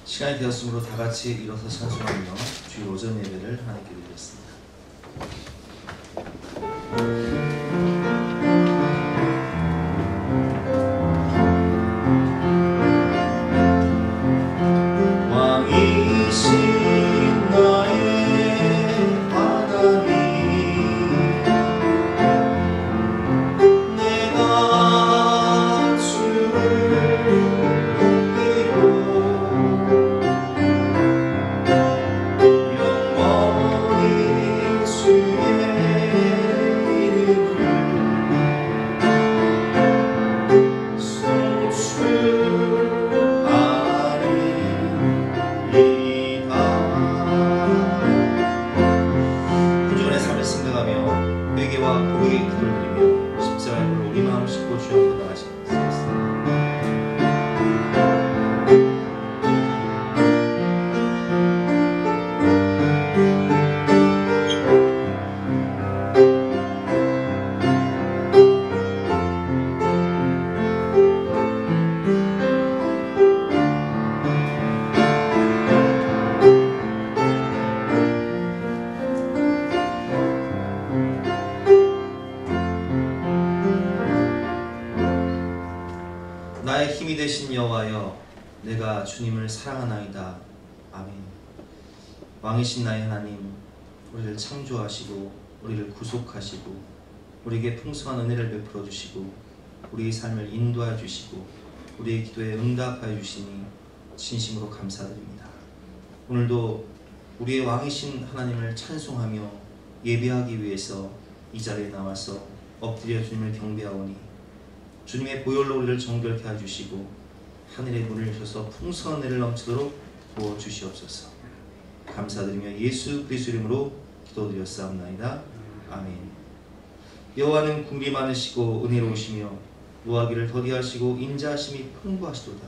시간이 되었으므로 다 같이 일어서 찬송하며 주일 오전 예배를 하나님께 드리겠습니다. 나의 힘이 되신 여호와여, 내가 주님을 사랑하나이다. 아멘. 왕이신 나의 하나님, 우리를 창조하시고 우리를 구속하시고 우리에게 풍성한 은혜를 베풀어 주시고 우리의 삶을 인도하여 주시고 우리의 기도에 응답하여 주시니 진심으로 감사드립니다. 오늘도 우리의 왕이신 하나님을 찬송하며 예배하기 위해서 이 자리에 나와서 엎드려 주님을 경배하오니 주님의 보혈로 우리를 정결케 해주시고 하늘의 문을 여셔서 풍성한 은혜를 넘치도록 도와주시옵소서. 감사드리며 예수 그리스도 이름으로 기도드렸사옵나이다. 아멘. 여호와는 긍휼이 많으시고 은혜로우시며 노하기를 더디하시고 인자하심이 풍부하시도다.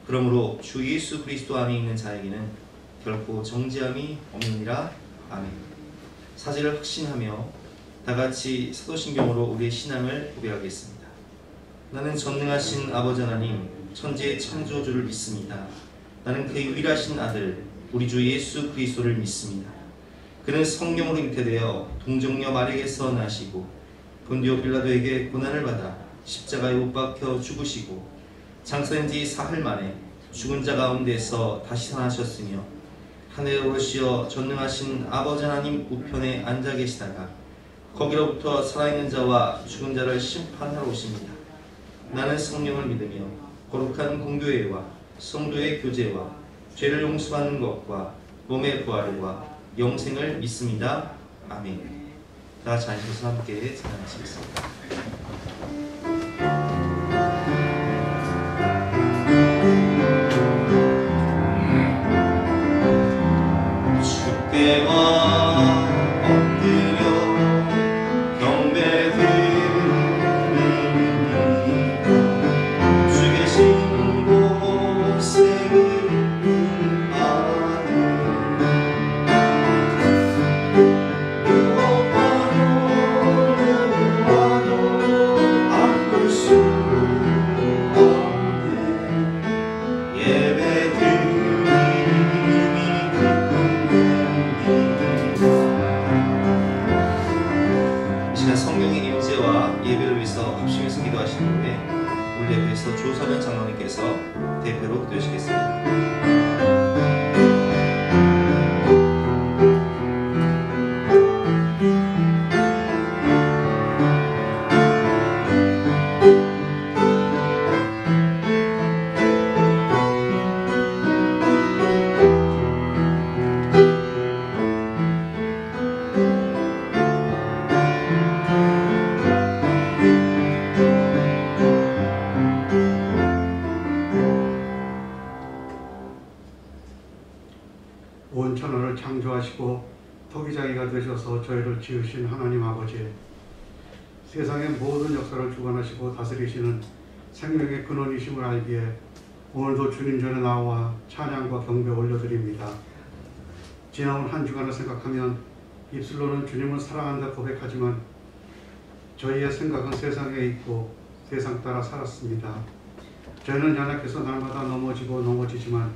그러므로 주 예수 그리스도 안에 있는 자에게는 결코 정죄함이 없느니라. 아멘. 사실을 확신하며 다같이 사도신경으로 우리의 신앙을 고백하겠습니다. 나는 전능하신 아버지 하나님, 천지의 창조주를 믿습니다. 나는 그의 유일하신 아들 우리 주 예수 그리스도를 믿습니다. 그는 성령으로 잉태되어 동정녀 마리아에게서 나시고 본디오 빌라도에게 고난을 받아 십자가에 못 박혀 죽으시고 장사된 지 사흘 만에 죽은 자 가운데서 다시 살아나셨으며 하늘에 오르시어 전능하신 아버지 하나님 우편에 앉아 계시다가 거기로부터 살아있는 자와 죽은 자를 심판하러 오십니다. 나는 성령을 믿으며 거룩한 공교회와 성도의 교제와 죄를 용서받는 것과 몸의 부활과 영생을 믿습니다. 아멘. 다 자연에서 함께 찬양하시겠습니다. 주께와 엎드려 조선현 장로님께서 대표로 기도하시겠습니다. 온 천하를 창조하시고 토기장이가 되셔서 저희를 지으신 하나님 아버지, 세상의 모든 역사를 주관하시고 다스리시는 생명의 근원이심을 알기에 오늘도 주님 전에 나와 찬양과 경배 올려드립니다. 지나온 한 주간을 생각하면 입술로는 주님을 사랑한다 고백하지만 저희의 생각은 세상에 있고 세상 따라 살았습니다. 저희는 연약해서 날마다 넘어지고 넘어지지만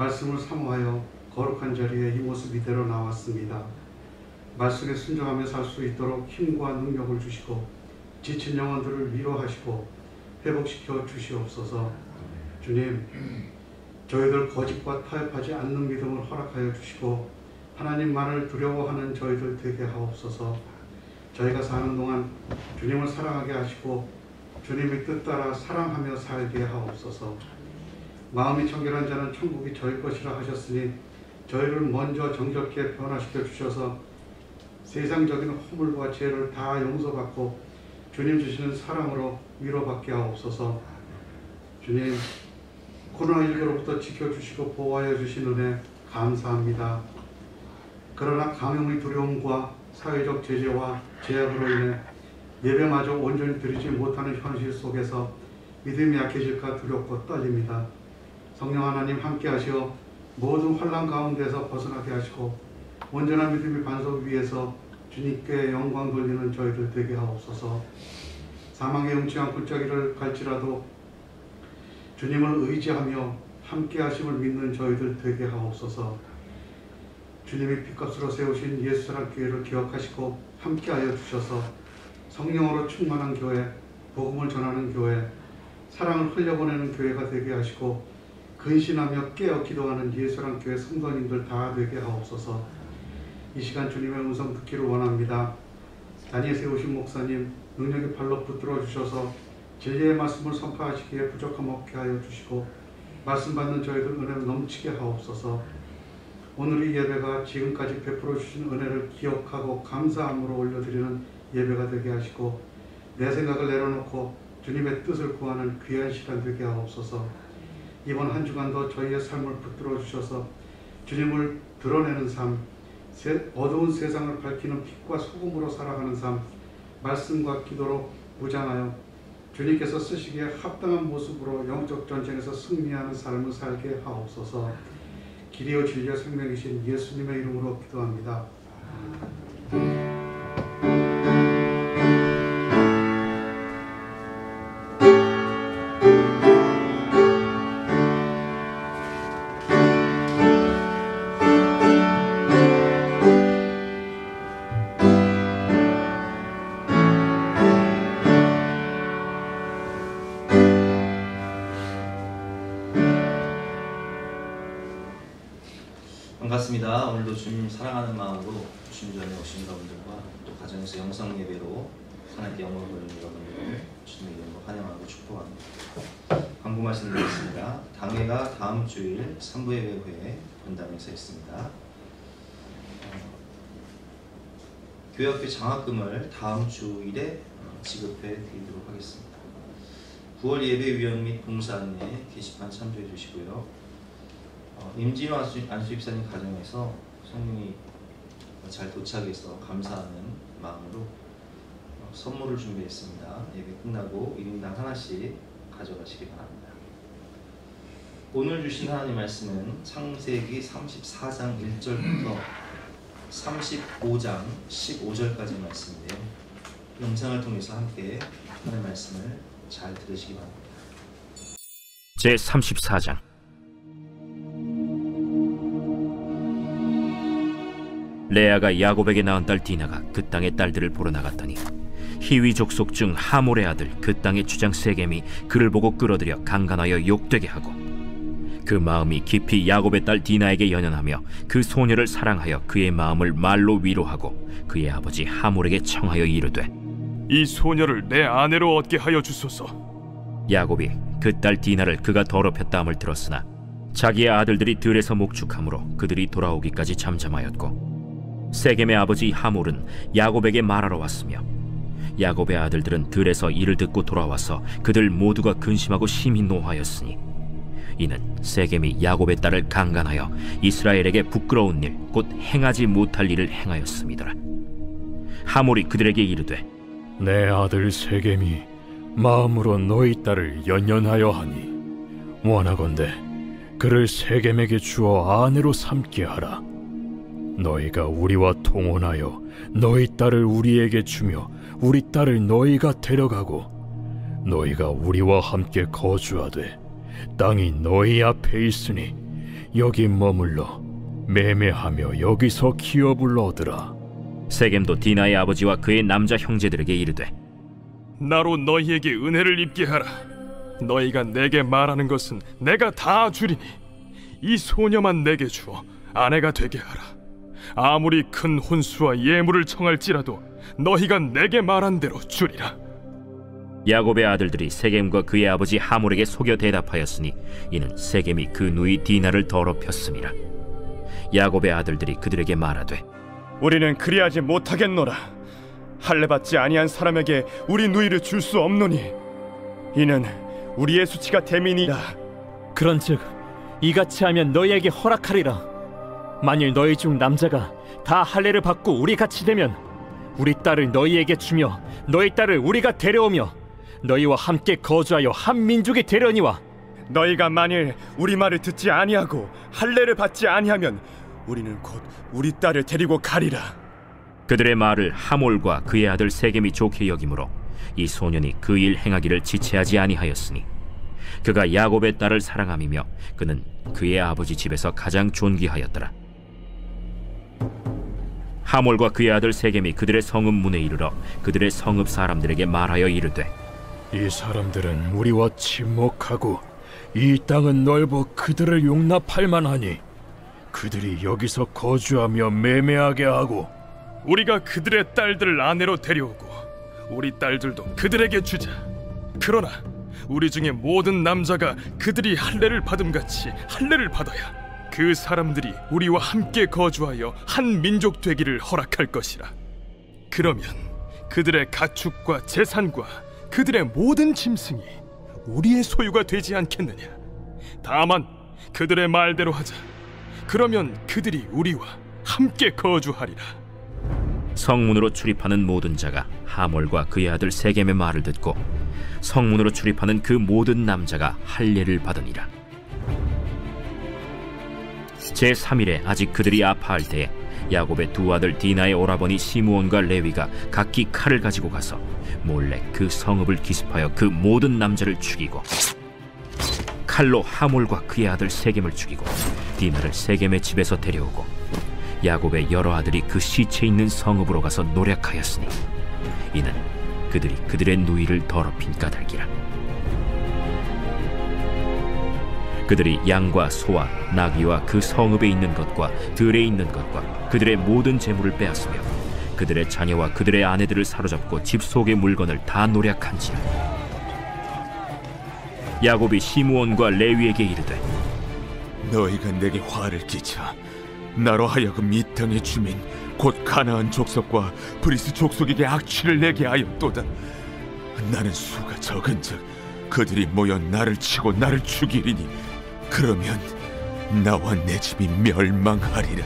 말씀을 사모하여 거룩한 자리에 이 모습 이대로 나왔습니다. 말씀에 순종하며 살 수 있도록 힘과 능력을 주시고 지친 영혼들을 위로하시고 회복시켜 주시옵소서. 주님, 저희들 거짓과 타협하지 않는 믿음을 허락하여 주시고 하나님만을 두려워하는 저희들 되게 하옵소서. 저희가 사는 동안 주님을 사랑하게 하시고 주님의 뜻 따라 사랑하며 살게 하옵소서. 마음이 청결한 자는 천국이 저희 것이라 하셨으니 저희를 먼저 정결케 변화시켜 주셔서 세상적인 허물과 죄를 다 용서받고 주님 주시는 사랑으로 위로받게 하옵소서. 주님, 코로나19로부터 지켜주시고 보호하여 주신 은혜 감사합니다. 그러나 감염의 두려움과 사회적 제재와 제약으로 인해 예배마저 온전히 드리지 못하는 현실 속에서 믿음이 약해질까 두렵고 떨립니다. 성령 하나님 함께 하시어 모든 환난 가운데서 벗어나게 하시고 온전한 믿음의 반석 위에서 주님께 영광 돌리는 저희들 되게 하옵소서. 사망의 영치한 골짜기를 갈지라도 주님을 의지하며 함께 하심을 믿는 저희들 되게 하옵소서. 주님이 핏값으로 세우신 예수사랑 교회를 기억하시고 함께하여 주셔서 성령으로 충만한 교회, 복음을 전하는 교회, 사랑을 흘려보내는 교회가 되게 하시고 근신하며 깨어 기도하는 예수사랑 교회 성도님들 다 되게 하옵소서. 이 시간 주님의 음성 듣기를 원합니다. 단위에 세우신 목사님 능력의 발로 붙들어 주셔서 진리의 말씀을 선포하시기에 부족함 없게 하여 주시고 말씀 받는 저희들 은혜를 넘치게 하옵소서. 오늘 이 예배가 지금까지 베풀어 주신 은혜를 기억하고 감사함으로 올려드리는 예배가 되게 하시고 내 생각을 내려놓고 주님의 뜻을 구하는 귀한 시간 되게 하옵소서. 이번 한 주간도 저희의 삶을 붙들어 주셔서 주님을 드러내는 삶, 어두운 세상을 밝히는 빛과 소금으로 살아가는 삶, 말씀과 기도로 무장하여 주님께서 쓰시기에 합당한 모습으로 영적 전쟁에서 승리하는 삶을 살게 하옵소서. 길이요 진리요 생명이신 예수님의 이름으로 기도합니다. 반갑습니다. 오늘도 주님 사랑하는 마음으로 주님 전에 오신 여러분들과 또 가정에서 영상 예배로 하나님께 영광을 돌리는 여러분들을 주님의 이름으로 환영하고 축복합니다. 광고 말씀드리겠습니다. 당회가 다음 주일 3부 예배 후에 본당에서 있습니다. 교회학교 장학금을 다음 주일에 지급해 드리도록 하겠습니다. 9월 예배위원 및 봉사 안내 게시판 참조해 주시고요. 임진호 안수집사님 가정에서 성령이 잘 도착해서 감사하는 마음으로 선물을 준비했습니다. 예배 끝나고 1인당 하나씩 가져가시기 바랍니다. 오늘 주신 하나님 말씀은 창세기 34장 1절부터 35장 15절까지 말씀인데요. 영상을 통해서 함께 하나님 말씀을 잘 들으시기 바랍니다. 제34장 레아가 야곱에게 낳은 딸 디나가 그 땅의 딸들을 보러 나갔더니 히위 족속 중 하몰의 아들 그 땅의 주장 세겜이 그를 보고 끌어들여 강간하여 욕되게 하고 그 마음이 깊이 야곱의 딸 디나에게 연연하며 그 소녀를 사랑하여 그의 마음을 말로 위로하고 그의 아버지 하몰에게 청하여 이르되 이 소녀를 내 아내로 얻게 하여 주소서. 야곱이 그 딸 디나를 그가 더럽혔다함을 들었으나 자기의 아들들이 들에서 목축하므로 그들이 돌아오기까지 잠잠하였고 세겜의 아버지 하몰은 야곱에게 말하러 왔으며 야곱의 아들들은 들에서 이를 듣고 돌아와서 그들 모두가 근심하고 심히 노하였으니 이는 세겜이 야곱의 딸을 강간하여 이스라엘에게 부끄러운 일 곧 행하지 못할 일을 행하였음이더라. 하몰이 그들에게 이르되 내 아들 세겜이 마음으로 너희 딸을 연연하여 하니 원하건대 그를 세겜에게 주어 아내로 삼게 하라. 너희가 우리와 통혼하여 너희 딸을 우리에게 주며 우리 딸을 너희가 데려가고 너희가 우리와 함께 거주하되 땅이 너희 앞에 있으니 여기 머물러 매매하며 여기서 기업을 얻으라. 세겜도 디나의 아버지와 그의 남자 형제들에게 이르되 나로 너희에게 은혜를 입게 하라. 너희가 내게 말하는 것은 내가 다 주리니 이 소녀만 내게 주어 아내가 되게 하라. 아무리 큰 혼수와 예물을 청할지라도 너희가 내게 말한 대로 주리라. 야곱의 아들들이 세겜과 그의 아버지 하몰에게 속여 대답하였으니 이는 세겜이 그 누이 디나를 더럽혔음이라. 야곱의 아들들이 그들에게 말하되 우리는 그리하지 못하겠노라. 할례받지 아니한 사람에게 우리 누이를 줄 수 없노니 이는 우리의 수치가 됨이니라. 그런즉 이같이 하면 너희에게 허락하리라. 만일 너희 중 남자가 다 할례를 받고 우리 같이 되면 우리 딸을 너희에게 주며 너희 딸을 우리가 데려오며 너희와 함께 거주하여 한 민족이 되려니와 너희가 만일 우리 말을 듣지 아니하고 할례를 받지 아니하면 우리는 곧 우리 딸을 데리고 가리라. 그들의 말을 하몰과 그의 아들 세겜이 좋게 여기므로 이 소년이 그 일 행하기를 지체하지 아니하였으니 그가 야곱의 딸을 사랑함이며 그는 그의 아버지 집에서 가장 존귀하였더라. 하몰과 그의 아들 세겜이 그들의 성읍 문에 이르러 그들의 성읍 사람들에게 말하여 이르되 이 사람들은 우리와 친목하고 이 땅은 넓어 그들을 용납할 만하니 그들이 여기서 거주하며 매매하게 하고 우리가 그들의 딸들을 아내로 데려오고 우리 딸들도 그들에게 주자. 그러나 우리 중에 모든 남자가 그들이 할례를 받음같이 할례를 받아야 그 사람들이 우리와 함께 거주하여 한 민족 되기를 허락할 것이라. 그러면 그들의 가축과 재산과 그들의 모든 짐승이 우리의 소유가 되지 않겠느냐. 다만 그들의 말대로 하자. 그러면 그들이 우리와 함께 거주하리라. 성문으로 출입하는 모든 자가 하몰과 그의 아들 세겜의 말을 듣고 성문으로 출입하는 그 모든 남자가 할례를 받으니라. 제3일에 아직 그들이 아파할 때에 야곱의 두 아들 디나의 오라버니 시므온과 레위가 각기 칼을 가지고 가서 몰래 그 성읍을 기습하여 그 모든 남자를 죽이고 칼로 하몰과 그의 아들 세겜을 죽이고 디나를 세겜의 집에서 데려오고 야곱의 여러 아들이 그 시체 있는 성읍으로 가서 노략하였으니 이는 그들이 그들의 누이를 더럽힌 까닭이라. 그들이 양과 소와 나귀와 그 성읍에 있는 것과 들에 있는 것과 그들의 모든 재물을 빼앗으며 그들의 자녀와 그들의 아내들을 사로잡고 집 속의 물건을 다 노략한지라. 야곱이 시므온과 레위에게 이르되 너희가 내게 화를 끼쳐 나로 하여금 이 땅의 주민 곧 가나안 족속과 브리스 족속에게 악취를 내게 하였도다. 나는 수가 적은즉 그들이 모여 나를 치고 나를 죽이리니 그러면 나와 내 집이 멸망하리라.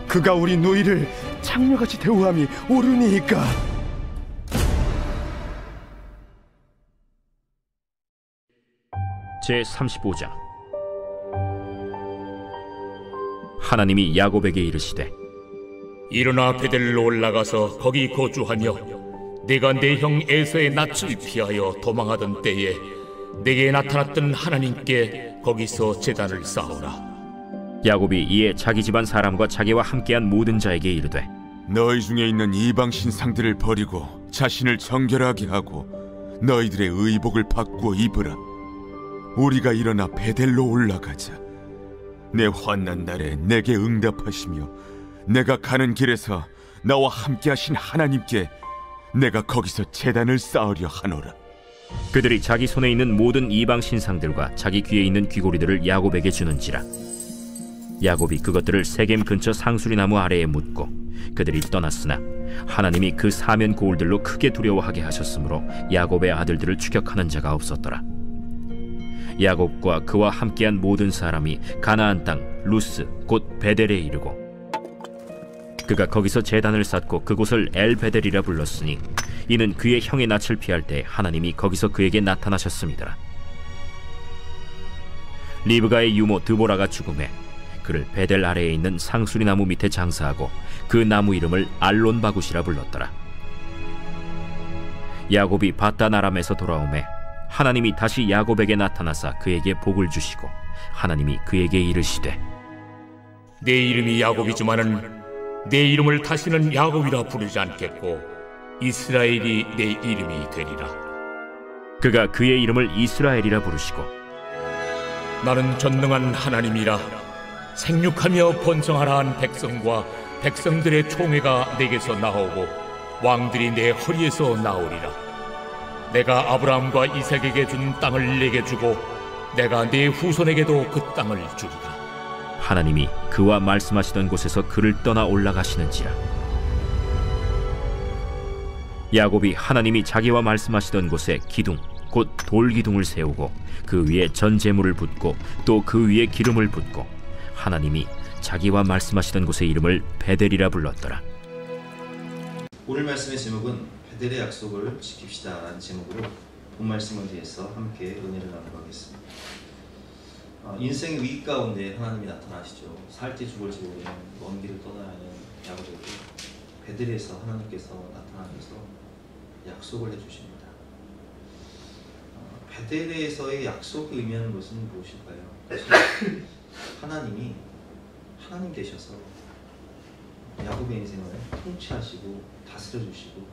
그가 우리 누이를 창녀같이 대우함이 옳으니까. 제35장. 하나님이 야곱에게 이르시되 일어나 베델로 올라가서 거기 거주하며 네가 내 형 에서의 낯을 피하여 도망하던 때에 내게 나타났던 하나님께 거기서 제단을 쌓으라. 야곱이 이에 자기 집안 사람과 자기와 함께한 모든 자에게 이르되 너희 중에 있는 이방 신상들을 버리고 자신을 정결하게 하고 너희들의 의복을 바꾸어 입으라. 우리가 일어나 베델로 올라가자. 내 환난 날에 내게 응답하시며 내가 가는 길에서 나와 함께하신 하나님께 내가 거기서 제단을 쌓으려 하노라. 그들이 자기 손에 있는 모든 이방 신상들과 자기 귀에 있는 귀고리들을 야곱에게 주는지라. 야곱이 그것들을 세겜 근처 상수리나무 아래에 묻고 그들이 떠났으나 하나님이 그 사면 고울들로 크게 두려워하게 하셨으므로 야곱의 아들들을 추격하는 자가 없었더라. 야곱과 그와 함께한 모든 사람이 가나안 땅 루스 곧 베델에 이르고 그가 거기서 제단을 쌓고 그곳을 엘베델이라 불렀으니 이는 그의 형의 낯을 피할 때 하나님이 거기서 그에게 나타나셨습니다. 리브가의 유모 드보라가 죽음에 그를 베델 아래에 있는 상수리나무 밑에 장사하고 그 나무 이름을 알론바굿이라 불렀더라. 야곱이 바단 아람에서 돌아오매 하나님이 다시 야곱에게 나타나사 그에게 복을 주시고 하나님이 그에게 이르시되 내 이름이 야곱이지만은 내 이름을 다시는 야곱이라 부르지 않겠고 이스라엘이 내 이름이 되리라. 그가 그의 이름을 이스라엘이라 부르시고 나는 전능한 하나님이라. 생육하며 번성하라 한 백성과 백성들의 총회가 내게서 나오고 왕들이 내 허리에서 나오리라. 내가 아브라함과 이삭에게 준 땅을 내게 주고 내가 네 후손에게도 그 땅을 주리라. 하나님이 그와 말씀하시던 곳에서 그를 떠나 올라가시는지라. 야곱이 하나님이 자기와 말씀하시던 곳에 기둥 곧 돌기둥을 세우고 그 위에 전제물을 붓고 또 그 위에 기름을 붓고 하나님이 자기와 말씀하시던 곳의 이름을 베델이라 불렀더라. 오늘 말씀의 제목은 베델의 약속을 지킵시다 라는 제목으로 본 말씀을 위해서 함께 은혜를 나눠가겠습니다. 인생의 위기 가운데 하나님이 나타나시죠. 살지 죽을지 모르는 먼 길을 떠나야 하는 야곱에게 베델에서 하나님께서 나타나셔서 약속을 해주십니다. 베델에서의 약속이 의미하는 것은 무엇일까요? 하나님이 하나님 되셔서 야곱의 인생을 통치하시고 다스려주시고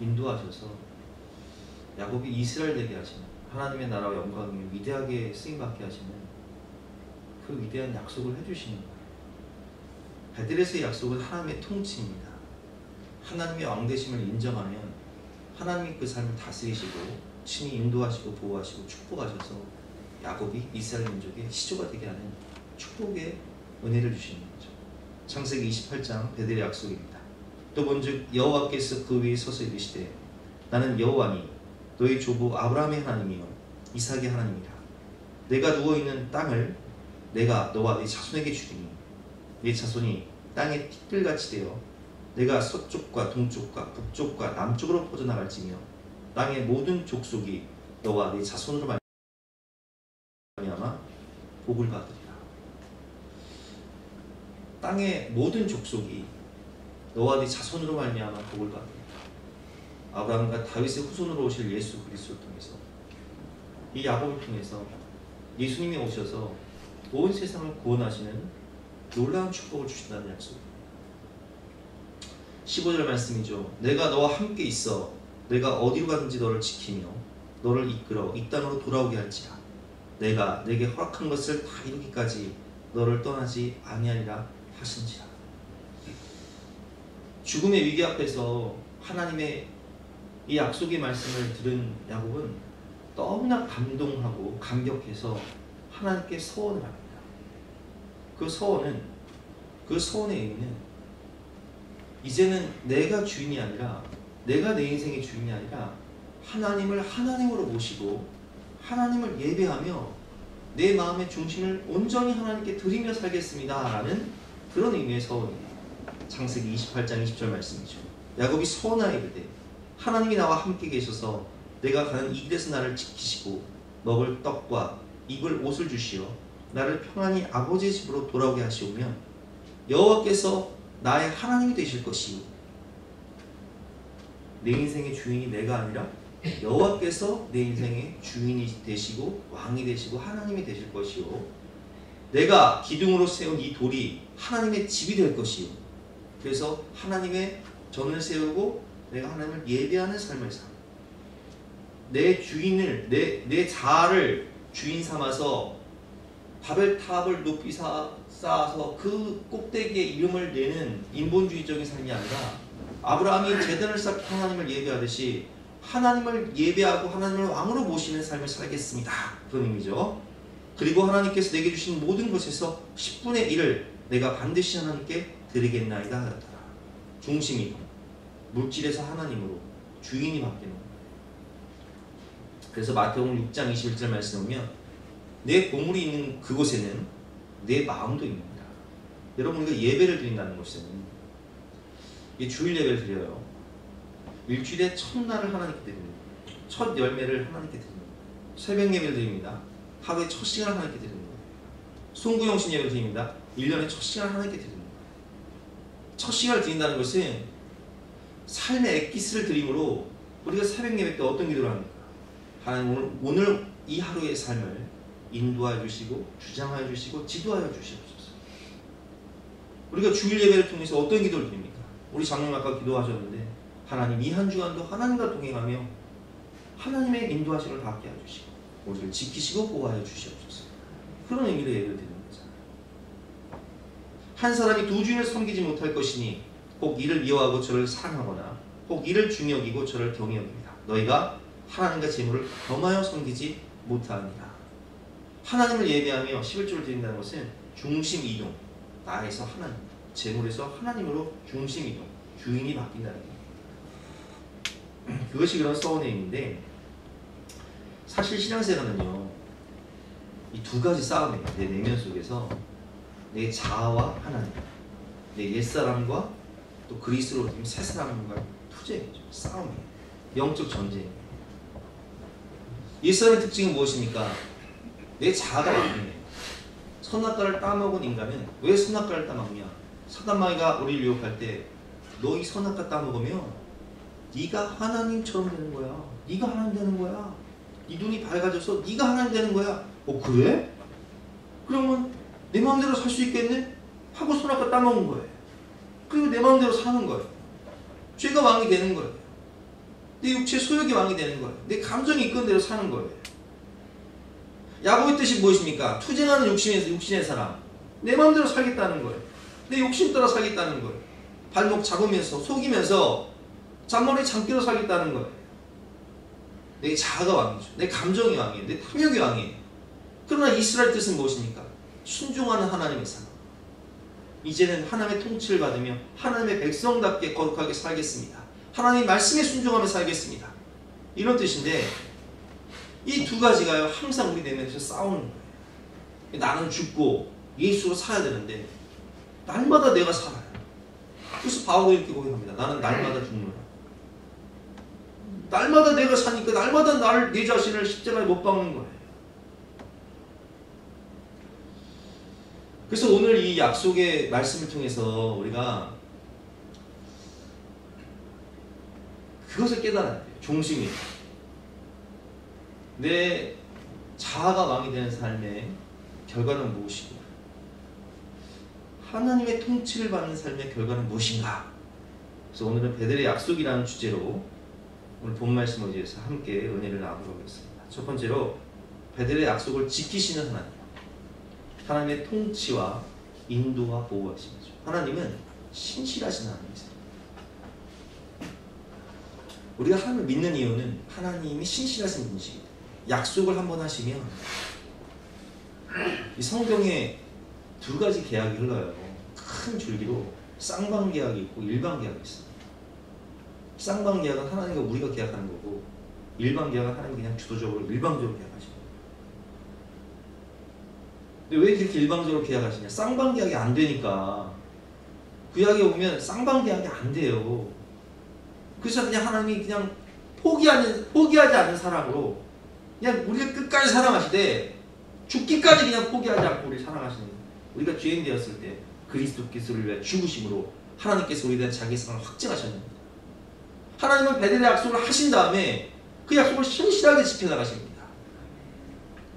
인도하셔서 야곱이 이스라엘 되게 하시는 하나님의 나라와 영광이 위대하게 쓰임받게 하시는 그 위대한 약속을 해주시는 거예요. 베델에서의 약속은 하나님의 통치입니다. 하나님의 왕되심을 인정하면 하나님이 그 삶을 다스리시고 친히 인도하시고 보호하시고 축복하셔서 야곱이 이스라엘 민족의 시조가 되게 하는 축복의 은혜를 주시는 거죠. 창세기 28장 베델의 약속입니다. 또 본즉 여호와께서 그 위에 서서 이르시되 나는 여호와니 너희 조부 아브라함의 하나님이요 이삭의 하나님이라. 내가 누워있는 땅을 내가 너와 네 자손에게 주리니 네 자손이 땅의 티끌같이 되어 내가 서쪽과 동쪽과 북쪽과 남쪽으로 퍼져나갈지며 땅의 모든 족속이 너와 네 자손으로 말미암아 복을 받으리라. 땅의 모든 족속이 너와 네 자손으로 말미암아 복을 받으리라. 아브라함과 다윗의 후손으로 오실 예수 그리스도를 통해서 이 야곱을 통해서 예수님이 오셔서 온 세상을 구원하시는 놀라운 축복을 주신다는 약속입니다. 15절 말씀이죠. 내가 너와 함께 있어 내가 어디로 가든지 너를 지키며 너를 이끌어 이 땅으로 돌아오게 할지라. 내가 내게 허락한 것을 다 이루기까지 너를 떠나지 아니하리라 하신지라. 죽음의 위기 앞에서 하나님의 이 약속의 말씀을 들은 야곱은 너무나 감동하고 감격해서 하나님께 서원을 합니다. 그 서원의 의미는 이제는 내가 주인이 아니라 내가 내 인생의 주인이 아니라 하나님을 하나님으로 모시고 하나님을 예배하며 내 마음의 중심을 온전히 하나님께 드리며 살겠습니다 라는 그런 의미의 서원입니다. 창세기 28장 20절 말씀이죠. 야곱이 서원하이르되 하나님이 나와 함께 계셔서 내가 가는 이 길에서 나를 지키시고 먹을 떡과 입을 옷을 주시어 나를 평안히 아버지의 집으로 돌아오게 하시오며 여호와께서 나의 하나님이 되실 것이요 내 인생의 주인이 내가 아니라 여호와께서 내 인생의 주인이 되시고 왕이 되시고 하나님이 되실 것이요 내가 기둥으로 세운 이 돌이 하나님의 집이 될 것이요 그래서 하나님의 전을 세우고 내가 하나님을 예배하는 삶을 살 내 주인을 내 자아를 주인 삼아서 바벨탑을 높이 쌓아서 그 꼭대기에 이름을 내는 인본주의적인 삶이 아니라 아브라함이 제단을 쌓고 하나님을 예배하듯이 하나님을 예배하고 하나님을 왕으로 모시는 삶을 살겠습니다. 그런 의미죠. 그리고 하나님께서 내게 주신 모든 것에서 10분의 1을 내가 반드시 하나님께 드리겠나이다 하였더라. 중심이 물질에서 하나님으로 주인이 바뀌는. 그래서 마태복음 6장 21절 말씀 보면 내 보물이 있는 그곳에는 내 마음도 있습니다. 여러분 우리가 예배를 드린다는 것은 주일 예배를 드려요. 일주일에 첫날을 하나님께 드립니다. 첫 열매를 하나님께 드립니다. 새벽 예배를 드립니다. 하루에 첫 시간을 하나님께 드립니다. 송구영신 예배를 드립니다. 1년에 첫 시간을 하나님께 드립니다. 첫 시간을 드린다는 것은 삶의 엑기스를 드림으로 우리가 새벽 예배 때 어떤 기도를 합니까? 하나님 오늘 이 하루의 삶을 인도하여 주시고 주장하여 주시고 지도하여 주시옵소서. 우리가 주일 예배를 통해서 어떤 기도를 드립니까? 우리 장로님 아까 기도하셨는데 하나님 이 한 주간도 하나님과 동행하며 하나님의 인도하심을 받게 하여 주시고 우리를 지키시고 보호하여 주시옵소서. 그런 의미로 예배를 드리는 거잖아요. 한 사람이 두 주인을 섬기지 못할 것이니 혹 이를 미워하고 저를 사랑하거나 혹 이를 중히 여기고 저를 경히 여깁니다. 너희가 하나님과 재물을 겸하여 섬기지 못하느니라. 하나님을 예배하며 11조를 드린다는 것은 중심 이동, 나에서 하나님, 재물에서 하나님으로 중심 이동, 주인이 바뀐다는 거예요. 그것이 그런 서원행인데 사실 신앙생활은요 이 두 가지 싸움이에요. 내 내면 속에서 내 자아와 하나님, 내 옛사람과 또 그리스도로 된 새사람과의 투쟁이죠. 싸움이에요. 영적 전쟁이에요. 옛사람의 특징은 무엇입니까? 내 자아가 왕이에요. 선악과를 따먹은 인간은 왜 선악과를 따먹냐? 사단마귀가 우리를 유혹할 때 너 이 선악과 따먹으면 네가 하나님처럼 되는 거야. 네가 하나님 되는 거야. 네 눈이 밝아져서 네가 하나님 되는 거야. 그래? 그러면 내 마음대로 살 수 있겠네? 하고 선악과 따먹은 거예요. 그리고 내 마음대로 사는 거예요. 죄가 왕이 되는 거예요. 내 육체 소욕이 왕이 되는 거예요. 내 감정이 이끄는 대로 사는 거예요. 야곱의 뜻이 무엇입니까? 투쟁하는 육신의 사람. 내 마음대로 살겠다는 거예요. 내 욕심 따라 살겠다는 거예요. 발목 잡으면서 속이면서 잔머리 잠기로 살겠다는 거예요. 내 자아가 왕이죠. 내 감정이 왕이에요. 내 탐욕이 왕이에요. 그러나 이스라엘 뜻은 무엇입니까? 순종하는 하나님의 사람. 이제는 하나님의 통치를 받으며 하나님의 백성답게 거룩하게 살겠습니다. 하나님의 말씀에 순종하며 살겠습니다. 이런 뜻인데 이 두 가지가요 항상 우리 내면에서 싸우는 거예요. 나는 죽고 예수로 살아야 되는데 날마다 내가 살아요. 그래서 바울도 이렇게 고백합니다. 나는 날마다 죽노라. 날마다 내가 사니까 날마다 내 자신을 십자가에 못 박는 거예요. 그래서 오늘 이 약속의 말씀을 통해서 우리가 그것을 깨달아야 돼요. 중심이 내 자아가 왕이 되는 삶의 결과는 무엇이고 하나님의 통치를 받는 삶의 결과는 무엇인가. 그래서 오늘은 베델의 약속이라는 주제로 오늘 본 말씀 의지해서 함께 은혜를 나누도록 하겠습니다. 첫 번째로 베델의 약속을 지키시는 하나님, 하나님의 통치와 인도와 보호하심이죠. 하나님은 신실하신 하나님이세요. 우리가 하나님을 믿는 이유는 하나님이 신실하신 분이시기 때문에 약속을 한번 하시면 이 성경에 두 가지 계약이 흘러요. 큰 줄기로 쌍방계약이 있고 일방계약이 있습니다. 쌍방계약은 하나님과 우리가 계약하는 거고 일방계약은 하나님이 그냥 주도적으로 일방적으로 계약하시는 거예요. 근데 왜 이렇게 일방적으로 계약하시냐? 쌍방계약이 안 되니까 구약에 오면 쌍방계약이 안 돼요. 그래서 그냥 하나님이 그냥 포기하지 않는 사랑으로 그냥 우리를 끝까지 사랑하시되 죽기까지 그냥 포기하지 않고 우리를 사랑하시는 거예요. 우리가 죄인 되었을 때 그리스도께서를 위해 죽으심으로 하나님께서 우리에 대한 자기 사랑을 확증하셨습니다. 하나님은 베델의 약속을 하신 다음에 그 약속을 신실하게 지켜나가십니다.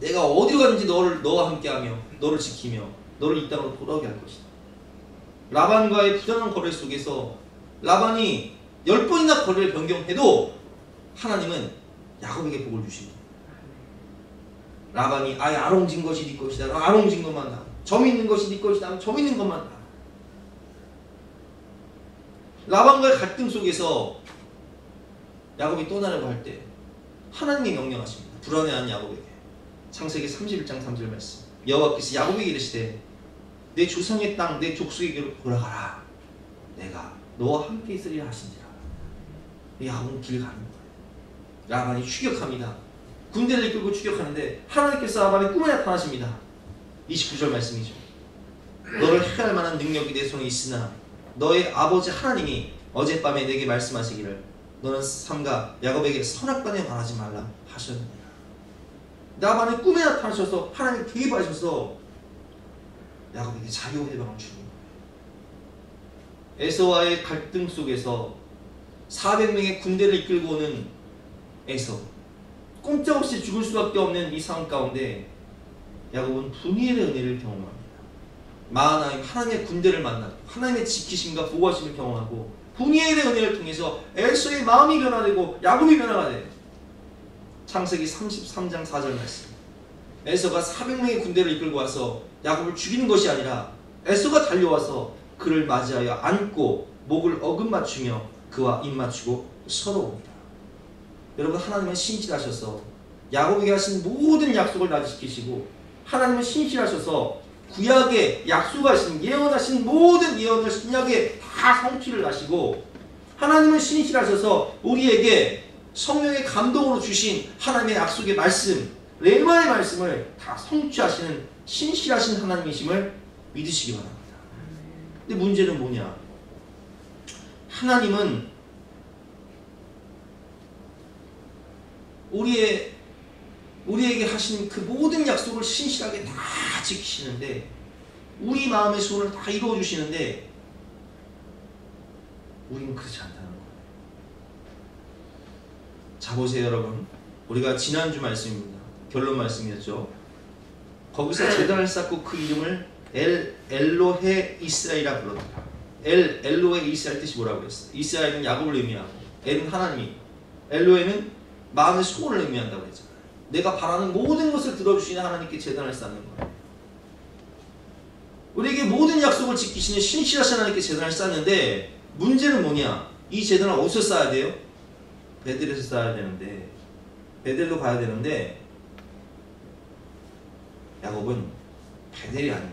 내가 어디로 가든지 너와 함께하며 너를 지키며 너를 이 땅으로 돌아오게 할 것이다. 라반과의 부당한 거래 속에서 라반이 10번이나 거래를 변경해도 하나님은 야곱에게 복을 주십니다. 라반이 아예 아롱진 것이 네 것이다. 아롱진 것만 다. 점 있는 것이 네 것이다. 점 있는 것만 다. 라반과의 갈등 속에서 야곱이 떠나려고 할 때 하나님이 명령하십니다. 불안해하는 야곱에게. 창세기 31장 3절 말씀. 여호와께서 야곱에게 이르시되 내 조상의 땅 내 족속에게로 돌아가라. 내가 너와 함께 있으리라 하신지라. 야곱은 길 가는 거예요. 라반이 추격합니다. 군대를 이끌고 추격하는데 하나님께서 라반의 꿈에 나타나십니다. 29절 말씀이죠. 너를 해할 만한 능력이 내 손에 있으나 너의 아버지 하나님이 어젯밤에 내게 말씀하시기를 너는 삼가 야곱에게 선악간에 말하지 말라 하셨느니라. 라반의 꿈에 나타나셔서 하나님 개입하셔서 야곱에게 자유 해방을 주는 거예요. 에서와의 갈등 속에서 400명의 군대를 이끌고 오는 에서 꼼짝없이 죽을 수밖에 없는 이 상황 가운데 야곱은 분이엘의 은혜를 경험합니다. 마하나임 하나님의 군대를 만나고 하나님의 지키심과 보호하심을 경험하고 분이엘의 은혜를 통해서 에서의 마음이 변화되고 야곱이 변화가 돼요. 창세기 33장 4절 말씀. 에서가 400명의 군대를 이끌고 와서 야곱을 죽이는 것이 아니라 에서가 달려와서 그를 맞이하여 안고 목을 어긋맞추며 그와 입맞추고 서러웁니다. 여러분, 하나님은 신실하셔서 야곱에게 하신 모든 약속을 다 지키시고 하나님은 신실하셔서 구약에 약속하신 예언하신 모든 예언을 신약에 다 성취를 하시고 하나님은 신실하셔서 우리에게 성령의 감동으로 주신 하나님의 약속의 말씀, 레마의 말씀을 다 성취하시는 신실하신 하나님이심을 믿으시기 바랍니다. 근데 문제는 뭐냐? 하나님은 우리에게 하신 그 모든 약속을 신실하게 다 지키시는데 우리 마음의 소원을 다 이루어 주시는데 우리는 그렇지 않다는 거예요. 자, 보세요 여러분. 우리가 지난주 말씀입니다. 결론 말씀이었죠. 거기서 제단을 쌓고 그 이름을 엘로헤 이스라엘이라 불렀다. 엘로헤 이스라엘 뜻이 뭐라고 그랬어요? 이스라엘은 야곱을 의미하고 엘은 하나님, 엘로헤는 마음의 소원을 의미한다고 했잖아요. 내가 바라는 모든 것을 들어주시는 하나님께 제단을 쌓는 거예요. 우리에게 모든 약속을 지키시는 신실하신 하나님께 제단을 쌓는데 문제는 뭐냐? 이 제단을 어디서 쌓아야 돼요? 베델에서 쌓아야 되는데 베델로 가야 되는데 야곱은 베델이 아닌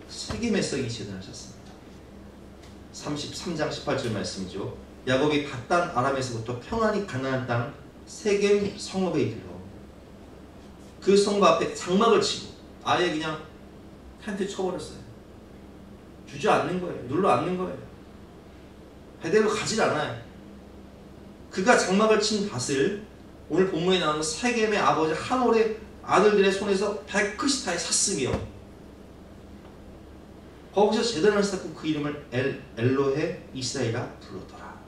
세겜에서 이 제단을 쌓습니다. 33장 18절 말씀이죠. 야곱이 갓단 아람에서부터 평안히 가나안 땅 세겜 성읍에 이르러 그 성읍 앞에 장막을 치고 아예 그냥 텐트 쳐버렸어요. 주저앉는 거예요. 눌러앉는 거예요. 베델로 가질 않아요. 그가 장막을 친 밭을 오늘 본문에 나오는 세겜의 아버지 하몰의 아들들의 손에서 백크시타에 샀으며 거기서 제단을 쌓고 그 이름을 엘로헤 이스라엘이라 불렀더라.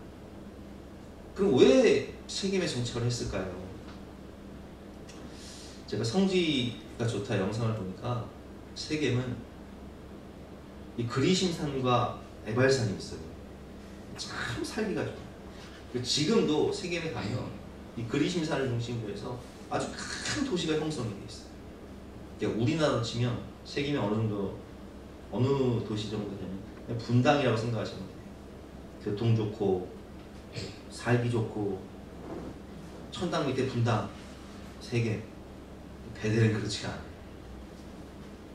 그럼 왜 세겜에 정착을 했을까요? 제가 성지가 좋다 영상을 보니까 세겜은 이 그리심산과 에발산이 있어요. 참 살기가 좋아요. 지금도 세겜에 가면 이 그리심산을 중심으로 해서 아주 큰 도시가 형성이 되어 있어요. 그러니까 우리나라로 치면 세겜이 어느 도시 정도 되면 분당이라고 생각하시면 돼요. 교통 좋고 살기 좋고 천당 밑에 분당, 세겜. 베델은 그렇지가 않아요.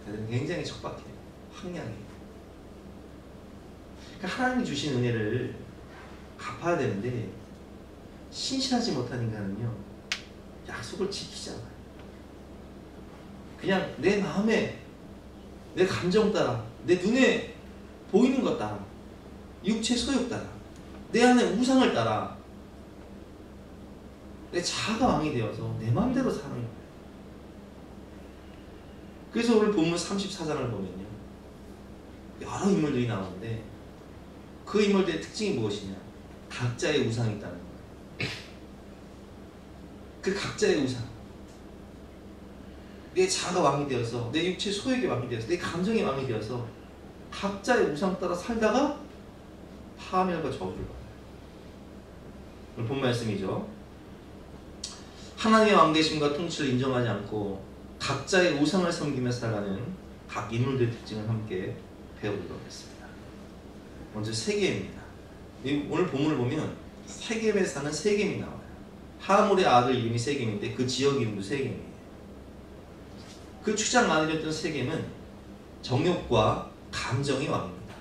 베델은 굉장히 척박해요. 황량해요. 그러니까 하나님이 주신 은혜를 갚아야 되는데 신실하지 못한 인간은요 약속을 지키지 않아요. 그냥 내 마음에 내 감정 따라 내 눈에 보이는 것 따라 육체 소욕 따라 내 안에 우상을 따라 내 자아가 왕이 되어서 내 마음대로 사는 거예요. 그래서 오늘 본문 34장을 보면요 여러 인물들이 나오는데 그 인물들의 특징이 무엇이냐? 각자의 우상이 있다는 거예요. 그 각자의 우상, 내 자아가 왕이 되어서 내 육체 소욕이 왕이 되어서 내 감정이 왕이 되어서 각자의 우상 따라 살다가 파멸과 저주를 받아요. 오늘 본 말씀이죠. 하나님의 왕되심과 통치를 인정하지 않고 각자의 우상을 섬기며 살아가는 각 인물들의 특징을 함께 배워보도록 하겠습니다. 먼저 세겜입니다. 오늘 본문을 보면 세겜에 사는 세겜이 나와요. 하몰의 아들 이름이 세겜인데 그 지역 이름도 세겜이에요. 그 추장 마늘이었던 세겜은 정욕과 감정이 왕입니다.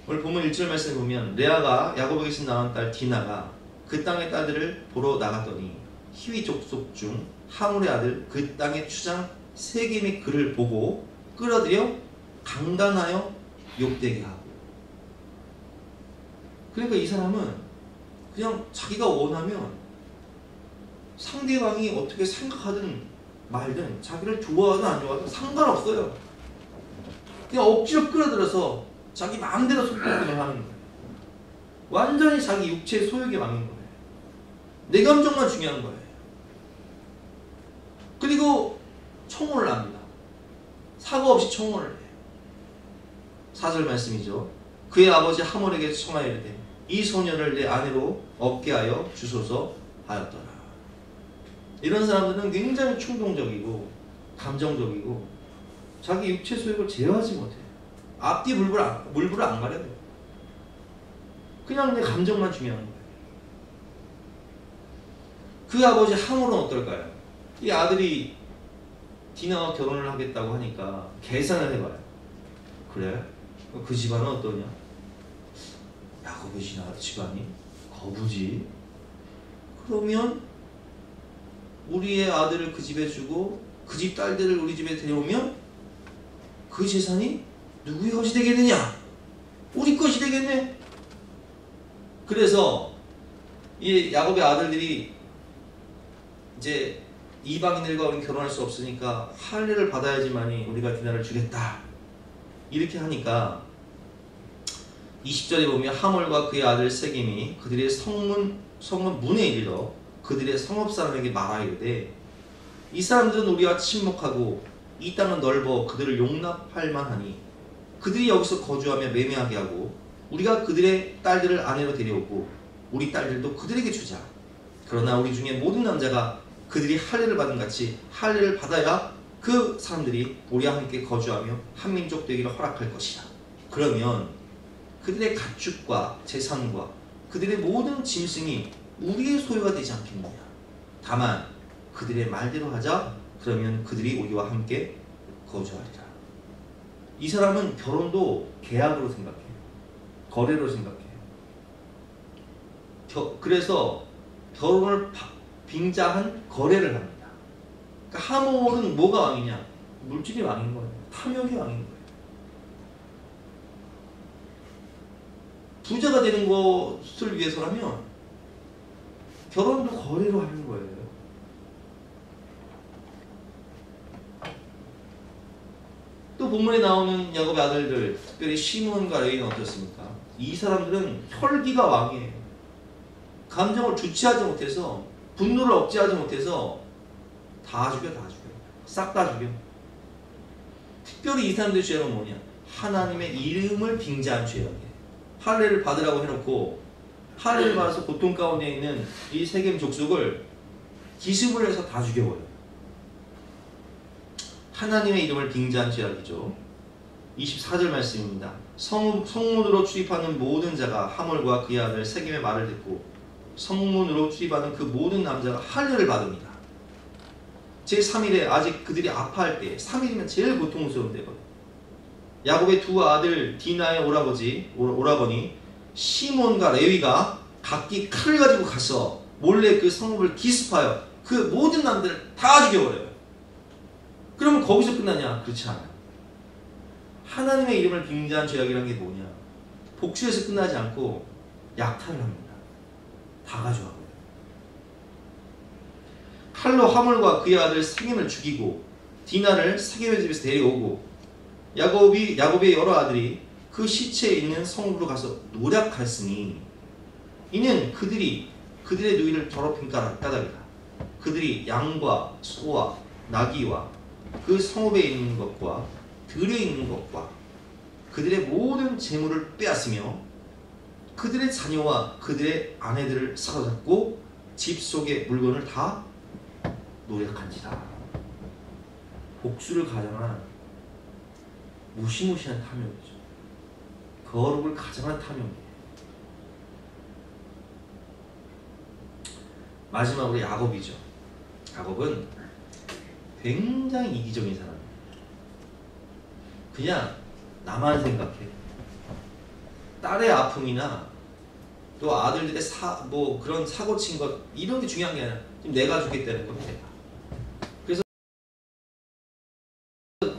오늘 본문 1절 말씀을 보면 레아가 야곱에게서 낳은 딸 디나가 그 땅의 딸들을 보러 나갔더니 히위 족속 중 하몰의 아들 그 땅의 추장 세겜이 그를 보고 끌어들여 강간하여 욕되게 하고. 그러니까 이 사람은 그냥 자기가 원하면 상대방이 어떻게 생각하든 말든 자기를 좋아하든 안 좋아하든 상관없어요. 그냥 억지로 끌어들여서 자기 마음대로 속삭임을 하는 거예요. 완전히 자기 육체의 소욕의 왕인 거예요. 내 감정만 중요한 거예요. 그리고 청혼을 합니다. 사고 없이 청혼을 해요. 4절 말씀이죠. 그의 아버지 하몰에게 청하여 이르되 이 소녀를 내 아내로 얻게 하여 주소서 하였더라. 이런 사람들은 굉장히 충동적이고 감정적이고 자기 육체 소욕을 제어하지 못해요. 앞뒤 물불을 안 가려요. 그냥 내 감정만 중요한 거예요. 그 아버지 하몰은 어떨까요? 이 아들이 디나와 결혼을 하겠다고 하니까 계산을 해봐요. 그래? 그 집안은 어떠냐? 야곱의 집안이 거부지. 그러면 우리의 아들을 그 집에 주고 그 집 딸들을 우리 집에 데려오면 그 재산이 누구의 것이 되겠느냐? 우리 것이 되겠네. 그래서 이 야곱의 아들들이 이제 이방인들과 우리 결혼할 수 없으니까 할례를 받아야지만이 우리가 디나를 주겠다. 이렇게 하니까 20절에 보면 하몰과 그의 아들 세겜이 그들의 성문 문에 이르러 그들의 성읍 사람에게 말하여 이르되 이 사람들은 우리와 친목하고 이 땅은 넓어 그들을 용납할 만하니 그들이 여기서 거주하며 매매하게 하고 우리가 그들의 딸들을 아내로 데려오고 우리 딸들도 그들에게 주자. 그러나 우리 중에 모든 남자가 그들이 할례를 받은 같이 할례를 받아야 그 사람들이 우리와 함께 거주하며 한 민족 되기를 허락할 것이다. 그러면 그들의 가축과 재산과 그들의 모든 짐승이 우리의 소유가 되지 않겠느냐. 다만 그들의 말대로 하자. 그러면 그들이 우리와 함께 거주하리라. 이 사람은 결혼도 계약으로 생각해요. 거래로 생각해요. 그래서 결혼을 빙자한 거래를 합니다. 그러니까 하몰은 뭐가 왕이냐? 물질이 왕인 거예요. 탐욕이 왕인 거예요. 부자가 되는 것을 위해서라면 결혼도 거래로 하는 거예요. 또 본문에 나오는 야곱의 아들들, 특별히 시몬과 레위는 어떻습니까? 이 사람들은 혈기가 왕이에요. 감정을 주체하지 못해서, 분노를 억제하지 못해서 다 죽여. 싹 다 죽여. 특별히 이 사람들의 죄는 뭐냐? 하나님의 이름을 빙자한 죄악이에요. 할례를 받으라고 해놓고 할례를 받아서 고통 가운데 있는 이 세겜 족속을 기습을 해서 다 죽여버려요. 하나님의 이름을 빙자한 죄악이죠. 24절 말씀입니다. 성문으로 출입하는 모든 자가 하몰과 그의 아들 세겜의 말을 듣고 성문으로 출입하는 그 모든 남자가 할례를 받습니다. 제3일에 아직 그들이 아파할 때 3일이면 제일 고통스러운 때거든요. 야곱의 두 아들 디나의 오라버니 시몬과 레위가 각기 칼을 가지고 가서 몰래 그 성읍을 기습하여 그 모든 남들을 다 죽여버려요. 그러면 거기서 끝나냐? 그렇지 않아요. 하나님의 이름을 빙자한 죄악이라는 게 뭐냐? 복수해서 끝나지 않고 약탈을 합니다. 다 가져가고요. 칼로 하몰과 그의 아들 세겜을 죽이고 디나를 세겜의 집에서 데려오고 야곱의 여러 아들이 그 시체에 있는 성읍으로 가서 노략하였으니 이는 그들의 누이를 더럽힌 까닭이다. 그들이 양과 소와 나귀와 그 성읍에 있는 것과 들에 있는 것과 그들의 모든 재물을 빼앗으며 그들의 자녀와 그들의 아내들을 사로잡고 집 속의 물건을 다 노략한지다. 복수를 가장한 무시무시한 탐욕이죠. 거룩을 가장한 탐욕이에요. 마지막으로 야곱이죠. 야곱은 굉장히 이기적인 사람이에요. 그냥 나만 생각해. 딸의 아픔이나 또 아들들의 그런 사고 친 것 이런 게 중요한 게 아니라 지금 내가 죽겠다는 겁니다. 그래서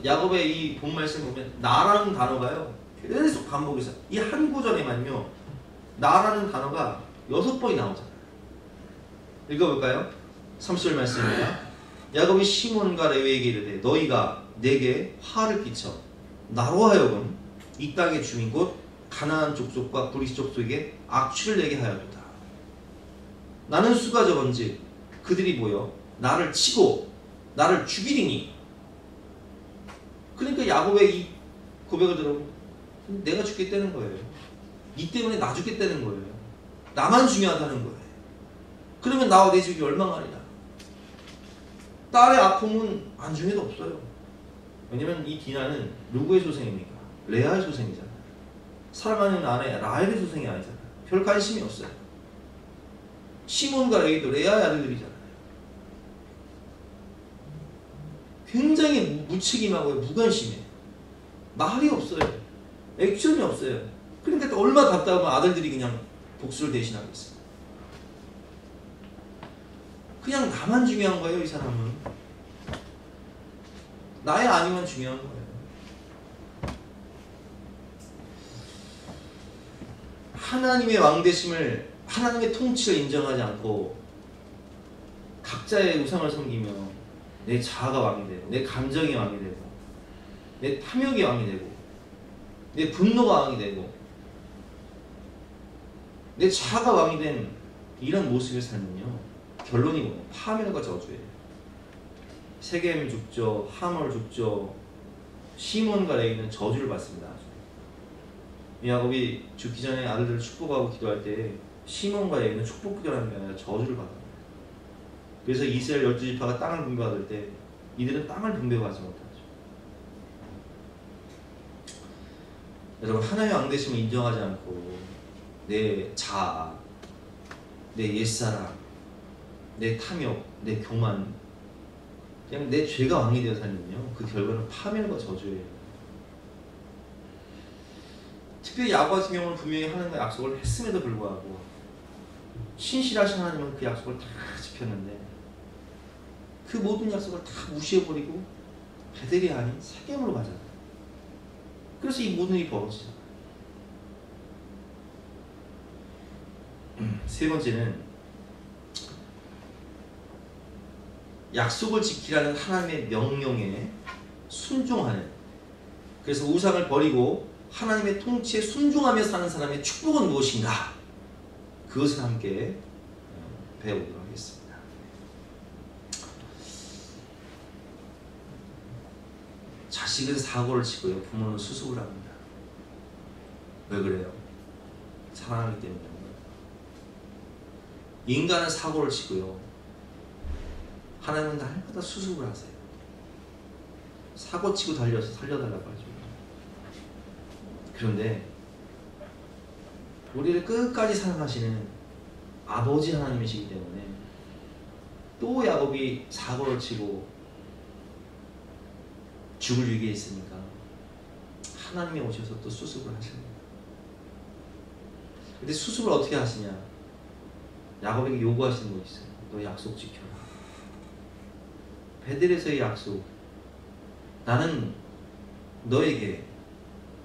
야곱의 이 본 말씀 보면 나라는 단어가요 계속 반복해서 이 한 구절에만요 나라는 단어가 6번이 나오잖아요. 읽어볼까요? 30절 말씀입니다. 야곱이 시몬과 레위에게 이르되 너희가 내게 화를 끼쳐 나로 하여금 이 땅의 주민 곧 가나안 족속과 브리스 족속에게 악취를 내게 하였도다. 나는 수가 적은즉 그들이 모여 나를 치고 나를 죽이리니. 그러니까 야곱의 이 고백을 들어보면 내가 죽겠다는 거예요. 니 때문에 나 죽겠다는 거예요. 나만 중요하다는 거예요. 그러면 나와 내 집이 열망하리라. 딸의 아픔은 안중에도 없어요. 왜냐면 이 디나는 누구의 소생입니까? 레아의 소생이잖아요. 사랑하는 아내 라헬의 소생이 아니잖아요. 별 관심이 없어요. 시몬과 레이도 레아의 아들들이잖아요. 굉장히 무책임하고 무관심해. 말이 없어요. 액션이 없어요. 그러니까 얼마나 답답하면 아들들이 그냥 복수를 대신하겠어요. 그냥 나만 중요한 거예요. 이 사람은 나의 아니면 중요한 거예요. 하나님의 왕되심을, 하나님의 통치를 인정하지 않고 각자의 우상을 섬기며 내 자아가 왕이 되고 내 감정이 왕이 되고 내 탐욕이 왕이 되고 내 분노가 왕이 되고 내 자아가 왕이 된 이런 모습의 삶은요, 결론이 뭐예요? 파멸과 저주예요. 세겜 죽죠, 하몰 죽죠, 시몬과 레이는 저주를 받습니다. 야곱이 죽기 전에 아들들을 축복하고 기도할 때 시몬과 레이는 축복 기도하는 게 아니라 저주를 받아요. 그래서 이스라엘 12지파가 땅을 분배받을 때 이들은 땅을 분배받지 못하죠. 여러분, 하나님의 왕되심을 인정하지 않고 내 자아, 내 옛사랑, 내 탐욕, 내 교만, 그냥 내 죄가 왕이 되어 살면요, 그 결과는 파멸과 저주예요. 특별히 야곱 같은 경우는 분명히 하나님과 약속을 했음에도 불구하고 신실하신 하나님은 그 약속을 다 지켰는데 그 모든 약속을 다 무시해버리고 베델이 아닌 세겜으로 가잖아요. 그래서 이 모든 일이 벌어지잖아요. 세 번째는 약속을 지키라는 하나님의 명령에 순종하는, 그래서 우상을 버리고 하나님의 통치에 순종하며 사는 사람의 축복은 무엇인가? 그것을 함께 배워보도록 하겠습니다. 자식은 사고를 치고요, 부모는 수습을 합니다. 왜 그래요? 사랑하기 때문에. 인간은 사고를 치고요, 하나님은 날마다 수습을 하세요. 사고 치고 달려서 살려달라고 하죠. 그런데 우리를 끝까지 사랑하시는 아버지 하나님이시기 때문에 또 야곱이 사고를 치고 죽을 위기에 있으니까 하나님이 오셔서 또 수습을 하십니다. 근데 수습을 어떻게 하시냐? 야곱에게 요구하시는 거 있어요. 너 약속 지켜라. 베델에서의 약속. 나는 너에게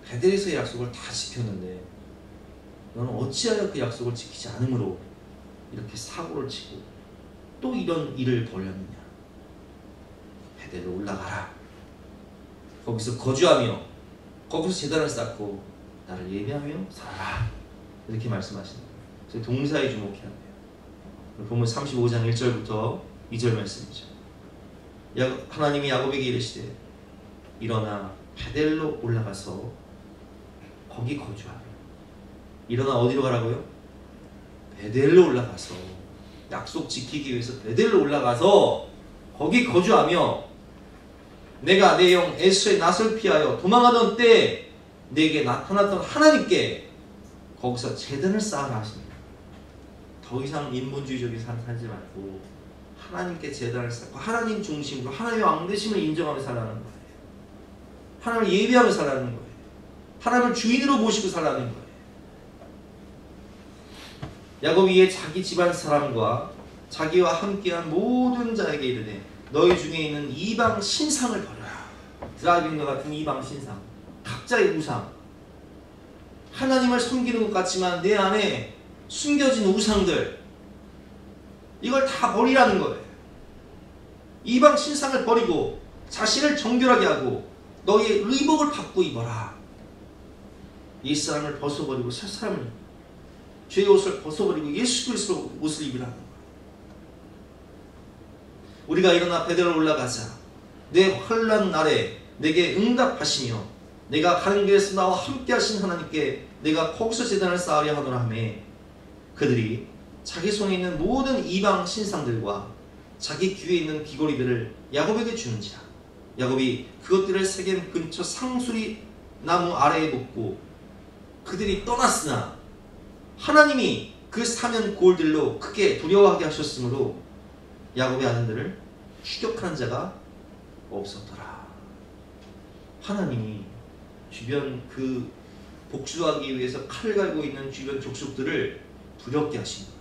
베델에서의 약속을 다 지켰는데 너는 어찌하여 그 약속을 지키지 않으므로 이렇게 사고를 치고 또 이런 일을 벌였느냐? 베델로 올라가라. 거기서 거주하며 거기서 제단을 쌓고 나를 예배하며 살아라. 이렇게 말씀하시는 거예요. 그래서 동사에 주목해야 돼요. 보면 35장 1절부터 2절 말씀이죠. 하나님이 야곱에게 이르시되 일어나 베델로 올라가서 거기 거주하라. 일어나 어디로 가라고요? 베델로 올라가서, 약속 지키기 위해서 베델로 올라가서 거기 거주하며 내가 내 영 에서의 낯을 피하여 도망하던 때 내게 나타났던 하나님께 거기서 제단을 쌓아라 하십니다. 더 이상 인본주의적인 삶 살지 말고 하나님께 제단을 쌓고 하나님 중심으로 하나님의 왕되심을 인정하며 살라는 거예요. 하나님을 예배하며 살라는 거예요. 하나님을 주인으로 모시고 살라는 거예요. 야곱이 이에 자기 집안 사람과 자기와 함께한 모든 자에게 이르되 너희 중에 있는 이방 신상을 버려라. 드라빈과 같은 이방 신상, 각자의 우상, 하나님을 섬기는 것 같지만 내 안에 숨겨진 우상들, 이걸 다 버리라는 거예요. 이방 신상을 버리고 자신을 정결하게 하고 너희의 의복을 받고 입어라. 옛사람을 벗어버리고 새사람을, 죄의 옷을 벗어버리고 예수 그리스도 옷을 입으라는 거예요. 우리가 일어나 베델로 올라가자. 내 환난 날에 내게 응답하시며 내가 가는 길에서 나와 함께 하신 하나님께 내가 거기서 제단을 쌓으려 하노라 하매 그들이 자기 손에 있는 모든 이방 신상들과 자기 귀에 있는 귀고리들을 야곱에게 주는지라. 야곱이 그것들을 세겜 근처 상수리 나무 아래에 놓고 그들이 떠났으나 하나님이 그 사면 고을들로 크게 두려워하게 하셨으므로 야곱의 아들들을 추격하는 자가 없었더라. 하나님이 주변 그 복수하기 위해서 칼을 갈고 있는 주변 족속들을 두렵게 하신 거예요.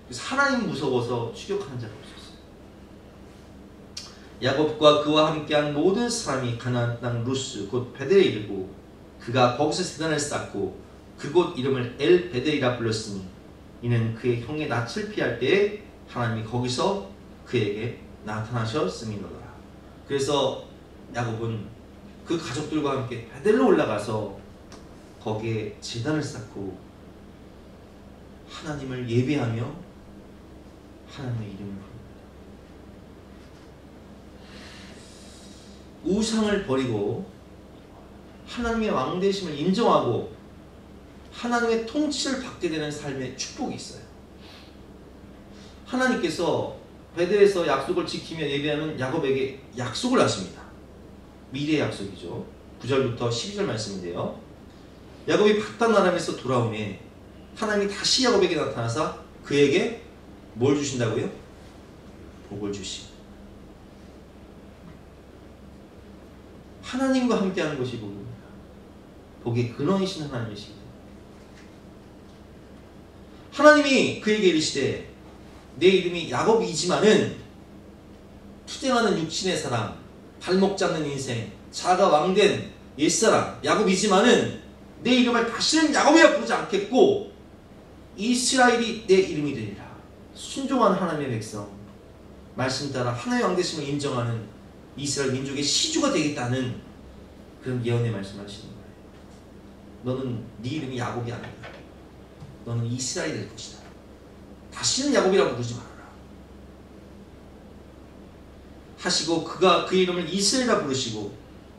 그래서 하나님 무서워서 추격하는 자가 없었어요. 야곱과 그와 함께한 모든 사람이 가나안 땅 루스 곧 베델에 이르고 그가 거기서 세단을 쌓고 그곳 이름을 엘 베델이라 불렀으니 이는 그의 형의 낯을 피할 때에 하나님이 거기서 그에게 나타나셨음이로라. 그래서 야곱은 그 가족들과 함께 베델로 올라가서 거기에 제단을 쌓고 하나님을 예배하며 하나님의 이름을 부릅니다. 우상을 버리고 하나님의 왕되심을 인정하고 하나님의 통치를 받게 되는 삶의 축복이 있어요. 하나님께서 베델에서 약속을 지키며 예배하는 야곱에게 약속을 하십니다. 미래의 약속이죠. 9절부터 12절 말씀인데요. 야곱이 파단 아람에서 돌아오매 하나님이 다시 야곱에게 나타나사 그에게 뭘 주신다고요? 복을 주시고 하나님과 함께하는 것이 복입니다. 복의 근원이신 하나님이시기 때문에 하나님이 그에게 이르시되 내 이름이 야곱이지만은 투쟁하는 육신의 사람, 발목 잡는 인생, 자가 왕된 옛사람 야곱이지만은 내 이름을 다시는 야곱이라 부르지 않겠고 이스라엘이 내 이름이 되리라. 순종한 하나님의 백성, 말씀 따라 하나님의 왕되심을 인정하는 이스라엘 민족의 시주가 되겠다는 그런 예언의 말씀을 하시는 거예요. 너는 네 이름이 야곱이 아니다. 너는 이스라엘이 될 것이다. 다시는 야곱이라고 부르지 말아라 하시고 그가 그 이름을 이스라엘이라 부르시고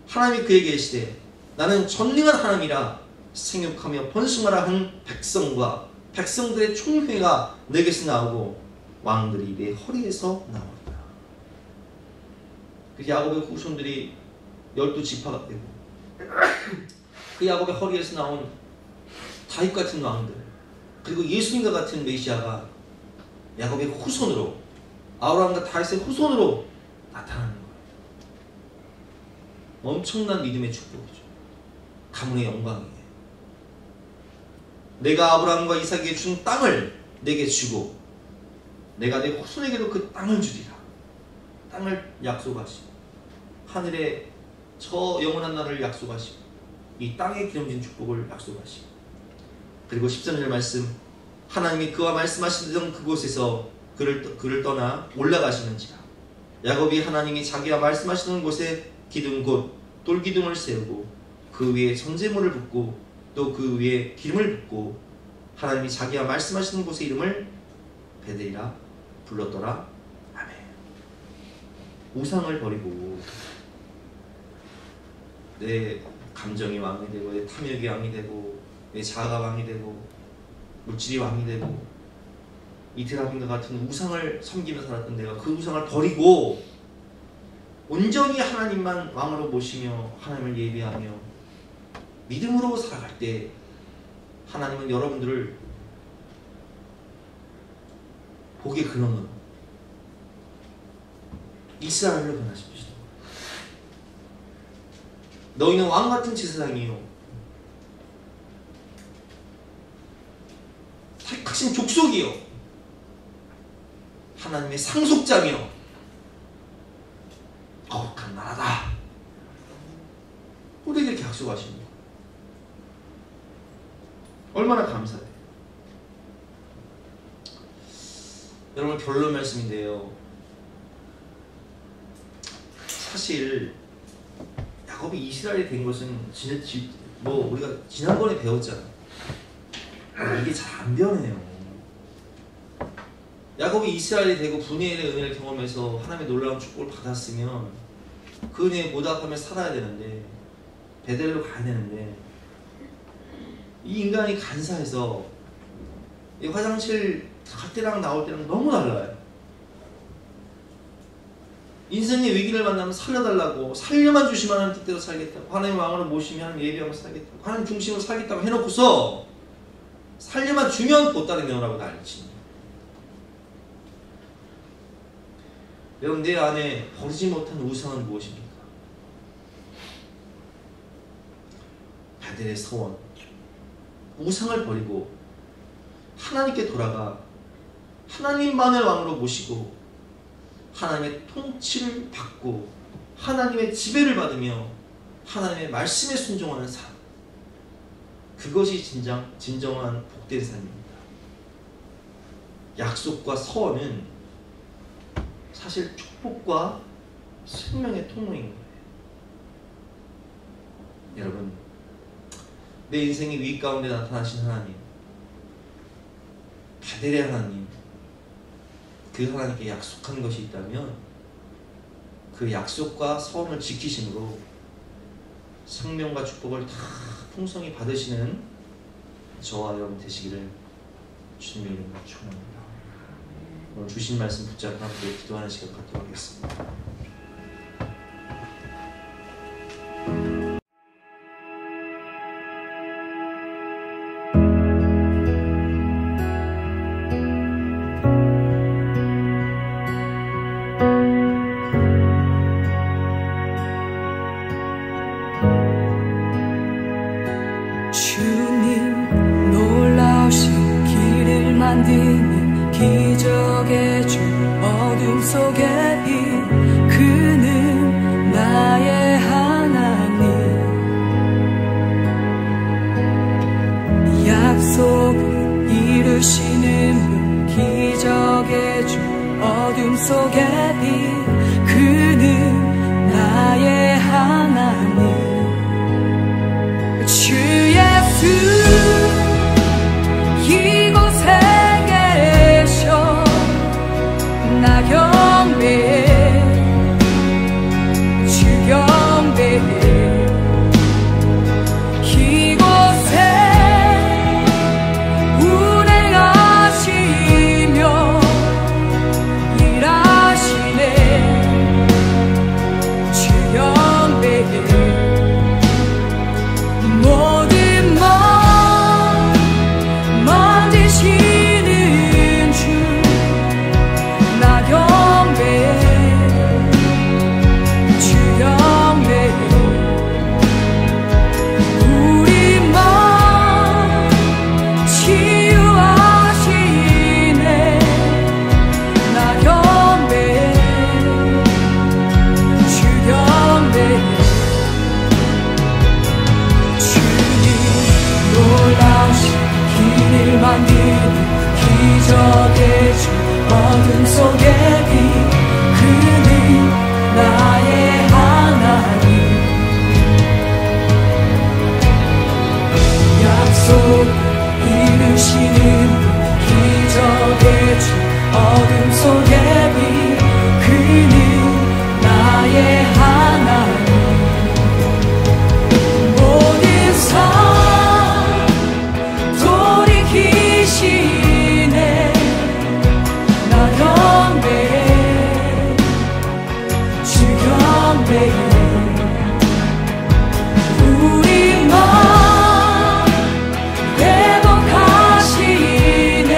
하나님이 그에게 이르시되 나는 전능한 하나님이라 생육하며 번성하라 한 백성과 백성들의 총회가 내게서 나오고 왕들이 내 허리에서 나오리라. 그 야곱의 후손들이 12지파가 되고 그 야곱의 허리에서 나온 다윗 같은 왕들 그리고 예수님과 같은 메시아가 야곱의 후손으로 아브라함과 다윗의 후손으로 나타나는 거예요. 엄청난 믿음의 축복이죠. 가문의 영광이에요. 내가 아브라함과 이삭에게 준 땅을 내게 주고 내가 내 후손에게도 그 땅을 주리라. 땅을 약속하시고 하늘의 저 영원한 나라를 약속하시고 이 땅에 기름진 축복을 약속하시고 그리고 13절 말씀 하나님이 그와 말씀하시던 그곳에서 그를 떠나 올라가시는지라. 야곱이 하나님이 자기와 말씀하시는 곳에 기둥 곧 돌기둥을 세우고 그 위에 전제물을 붓고 또 그 위에 기름을 붓고 하나님이 자기와 말씀하시는 곳의 이름을 베델이라 불렀더라. 아멘. 우상을 버리고 내 감정이 왕이 되고 내 탐욕이 왕이 되고 내 자아가 왕이 되고 물질이 왕이 되고 이 드라빔과 같은 우상을 섬기며 살았던 내가 그 우상을 버리고 온전히 하나님만 왕으로 모시며 하나님을 예배하며 믿음으로 살아갈 때 하나님은 여러분들을 복의 근원으로 이스라엘로 변하실 것이다. 너희는 왕같은 제사장이요 택하신 족속이요 하나님의 상속자며 거룩한 나라다. 우리에게 이렇게 약속하십니다. 얼마나 감사해요. 여러분 결론 말씀인데요. 사실 야곱이 이스라엘이 된 것은 뭐 우리가 지난번에 배웠잖아요. 이게 잘 안 변해요. 야곱이 이스라엘이 되고 분이엘의 은혜를 경험해서 하나님의 놀라운 축복을 받았으면 그 은혜에 보답하며 살아야 되는데, 베델로 가야 되는데, 이 인간이 간사해서 이 화장실 갈 때랑 나올 때랑 너무 달라요. 인생의 위기를 만나면 살려달라고, 살려만 주시면 하는 뜻대로 살겠다고, 하나님 왕으로 모시면 하나님 예비하고 살겠다고, 하나님 중심으로 살겠다고 해놓고서 살려만 주면 보따리 내오라고 난리칩니다. 여러분, 내 안에 버리지 못한 우상은 무엇입니까? 베델의 서원, 우상을 버리고 하나님께 돌아가 하나님만을 왕으로 모시고 하나님의 통치를 받고 하나님의 지배를 받으며 하나님의 말씀에 순종하는 삶, 그것이 진정한 복된 삶입니다. 약속과 서원은 사실 축복과 생명의 통로인 거예요. 여러분, 내 인생의 위기 가운데 나타나신 하나님, 베델의 하나님, 그 하나님께 약속한 것이 있다면 그 약속과 서원을 지키심으로 생명과 축복을 다 풍성히 받으시는 저와 여러분 되시기를 주님의 이름으로 축원합니다. 오늘 주신 말씀 붙잡고 함께 기도하는 시간 갖도록 하겠습니다. 주님 놀라우신 길을 만드는 기적의 주 어둠 속에 인 그는 나의 하나님 약속을 이루시는 분 기적의 주 어둠 속에 인 그는 나의 하나님 주 예수 이곳에 계셔 나 경배해 주 경배해 이곳에 운행하시며 일하시네 주 경배해 모든 만지시는 주 나 경배해 주 경배해 우리 맘 치유하시네 나 경배해 주 경배해 놀라우신 길을 만드는 기적의 주 어둠 속에 비 그는 나의 하나님 약속 이루시는 기적의 주 어둠 속에 비 그는 나의 하나님 모든 삶 돌이키시네 나 경배해 주 경배해 우리 맘 회복하시네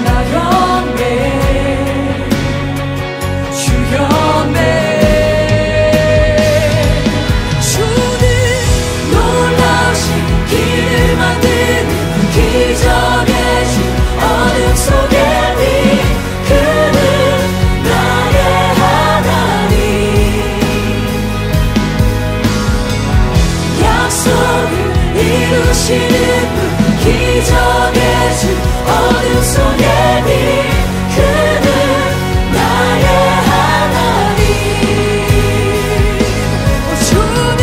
나 경배해 주 경배해 주는 놀라우신 길을 만드는 기적의 주 어둠 속에 비 그는 나의 하나님 약속을 이루시는 분 기적의 주 어둠 속에 비 그는 나의 하나님 주는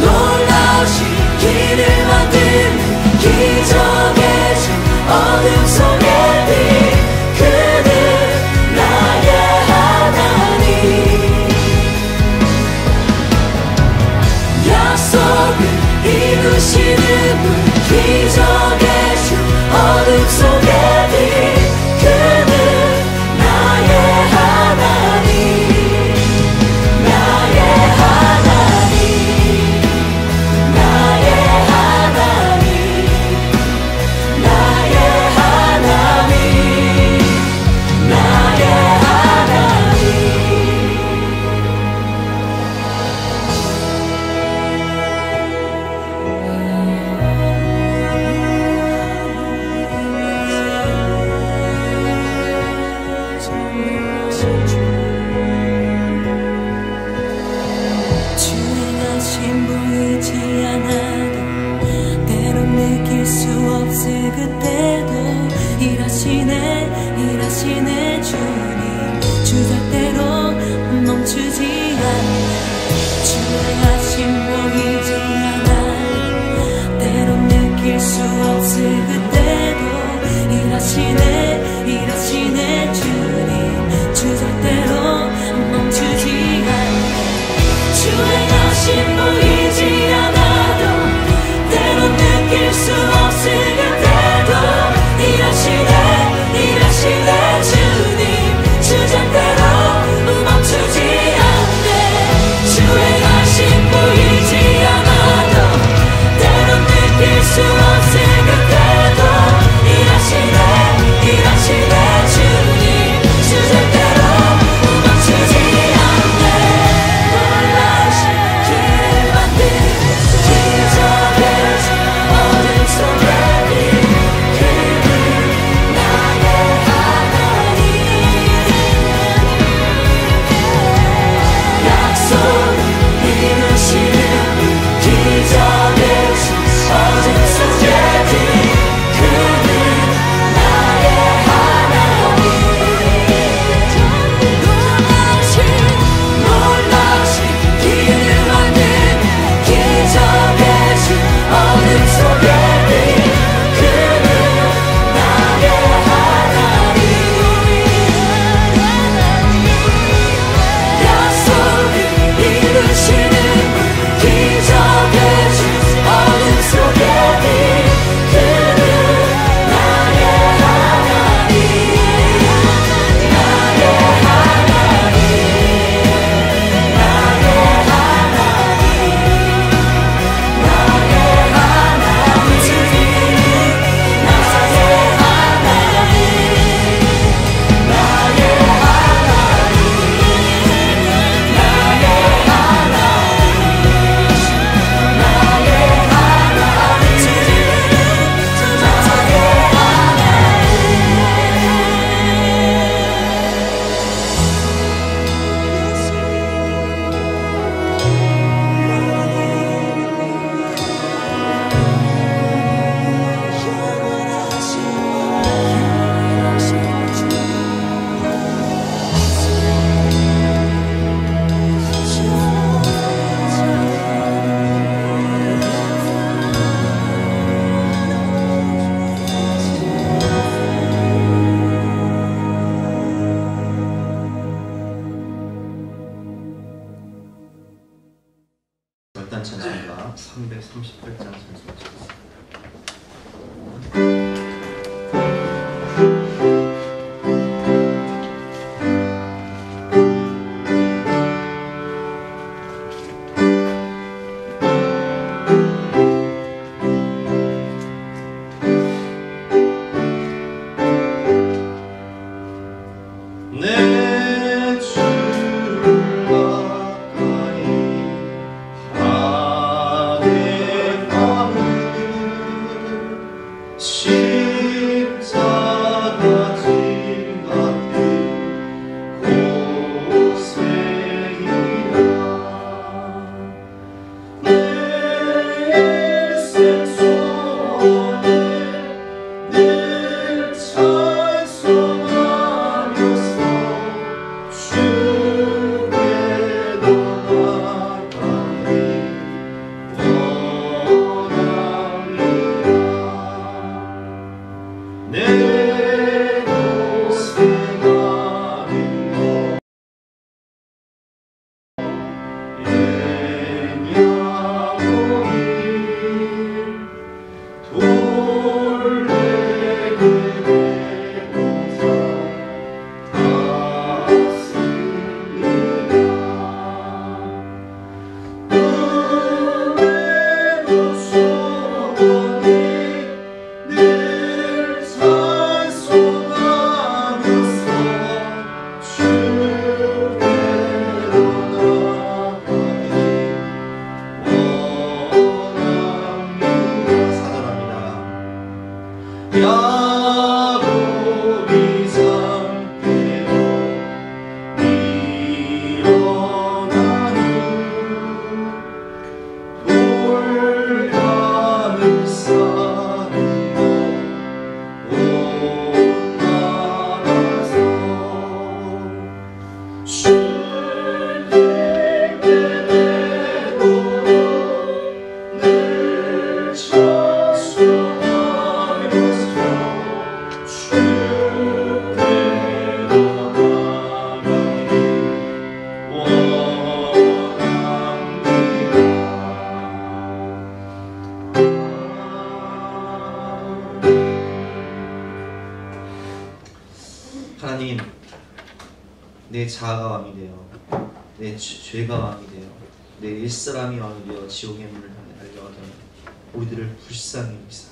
놀라우신 길을 만드는 기적의 주 어둠 속에 비 찬송가 338장 찬송가. 내 내 자아가 왕이 되어 내 죄가 왕이 되어 내 옛사람이 왕이 되어 지옥의 문을 향해 달려가던 우리들을 불쌍히 여기사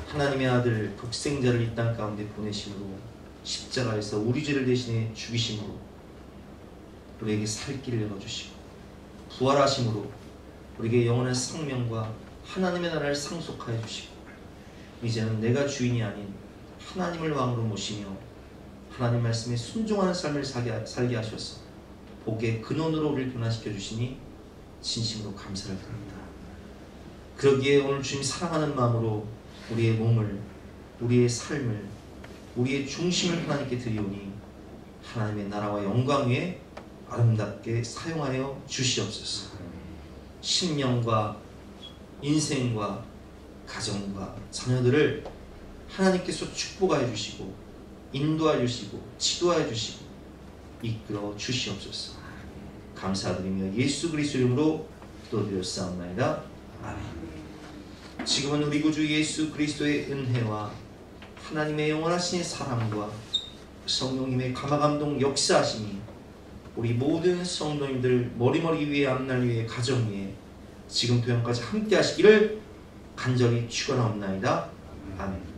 하나님의 아들 독생자를 이 땅 가운데 보내심으로 십자가에서 우리 죄를 대신해 죽이심으로 우리에게 살 길을 열어주시고 부활하심으로 우리에게 영원한 생명과 하나님의 나라를 상속하여 주시고 이제는 내가 주인이 아닌 하나님을 왕으로 모시며 하나님 말씀에 순종하는 삶을 살게 하셔서 복의 근원으로 우리를 변화시켜 주시니 진심으로 감사를 드립니다. 그러기에 오늘 주님 사랑하는 마음으로 우리의 몸을, 우리의 삶을, 우리의 중심을 하나님께 드리오니 하나님의 나라와 영광 위에 아름답게 사용하여 주시옵소서. 신령과 인생과 가정과 자녀들을 하나님께서 축복하여 주시고 인도하여 주시고 지도하여 주시고 이끌어 주시옵소서. 감사드리며 예수 그리스도 이름으로 기도드렸사옵나이다. 아멘. 지금은 우리 구주 예수 그리스도의 은혜와 하나님의 영원하신 사랑과 성령님의 감화감동 역사하심이 우리 모든 성도님들 머리머리 위에 앞날 위에 가정 위에 지금부터 영까지 함께 하시기를 간절히 축원하옵나이다. 아멘.